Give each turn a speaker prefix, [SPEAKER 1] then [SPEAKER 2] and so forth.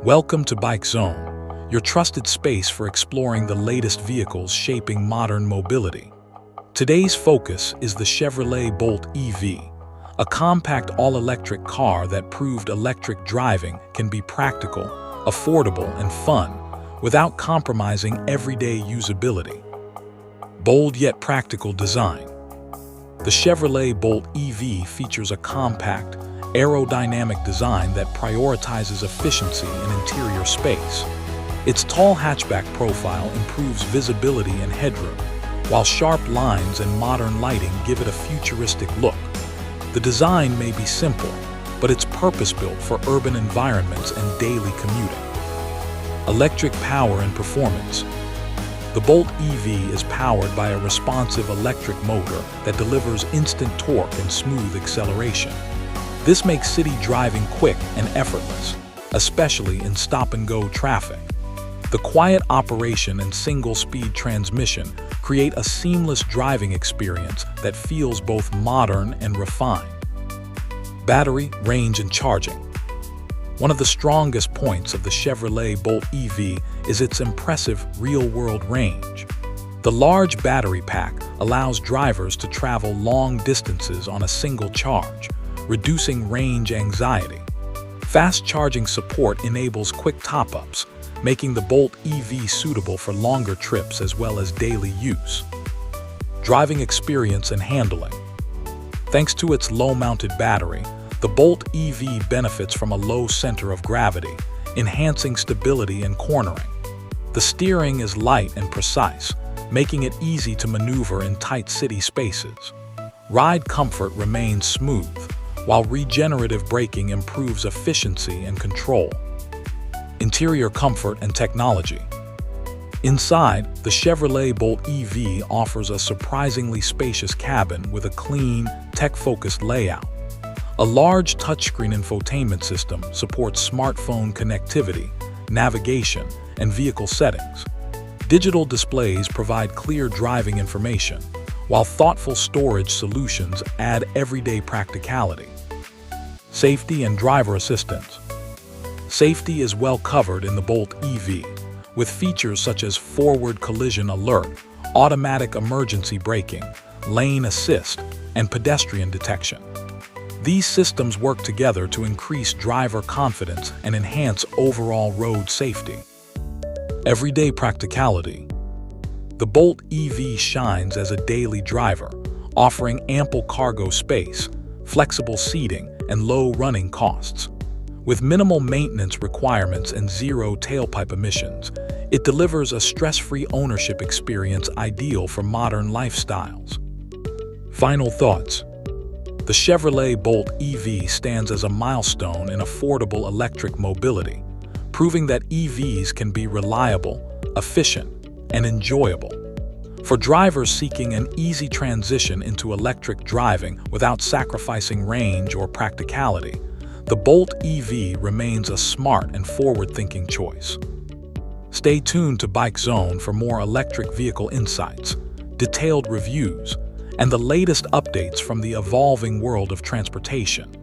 [SPEAKER 1] Welcome to BikeZone, your trusted space for exploring the latest vehicles shaping modern mobility. Today's focus is the Chevrolet Bolt EV, a compact all-electric car that proved electric driving can be practical, affordable, and fun without compromising everyday usability. Bold yet practical design. The Chevrolet Bolt EV features a compact, aerodynamic design that prioritizes efficiency and interior space. Its tall hatchback profile improves visibility and headroom, while sharp lines and modern lighting give it a futuristic look. The design may be simple, but it's purpose-built for urban environments and daily commuting. Electric power and performance. The Bolt EV is powered by a responsive electric motor that delivers instant torque and smooth acceleration. This makes city driving quick and effortless, especially in stop-and-go traffic. The quiet operation and single-speed transmission create a seamless driving experience that feels both modern and refined. Battery, range, and charging. One of the strongest points of the Chevrolet Bolt EV is its impressive real-world range. The large battery pack allows drivers to travel long distances on a single charge, reducing range anxiety. Fast charging support enables quick top-ups, making the Bolt EV suitable for longer trips as well as daily use. Driving experience and handling. Thanks to its low-mounted battery, the Bolt EV benefits from a low center of gravity, enhancing stability and cornering. The steering is light and precise, making it easy to maneuver in tight city spaces. Ride comfort remains smooth, while regenerative braking improves efficiency and control. Interior comfort and technology. Inside, the Chevrolet Bolt EV offers a surprisingly spacious cabin with a clean, tech-focused layout. A large touchscreen infotainment system supports smartphone connectivity, navigation, and vehicle settings. Digital displays provide clear driving information, while thoughtful storage solutions add everyday practicality. Safety and driver assistance. Safety is well covered in the Bolt EV, with features such as forward collision alert, automatic emergency braking, lane assist, and pedestrian detection. These systems work together to increase driver confidence and enhance overall road safety. Everyday practicality. The Bolt EV shines as a daily driver, offering ample cargo space, flexible seating, and low running costs. With minimal maintenance requirements and zero tailpipe emissions, it delivers a stress-free ownership experience ideal for modern lifestyles. Final thoughts. The Chevrolet Bolt EV stands as a milestone in affordable electric mobility, proving that EVs can be reliable, efficient, and enjoyable. For drivers seeking an easy transition into electric driving without sacrificing range or practicality, the Bolt EV remains a smart and forward-thinking choice. Stay tuned to BikeZone for more electric vehicle insights, detailed reviews, and the latest updates from the evolving world of transportation.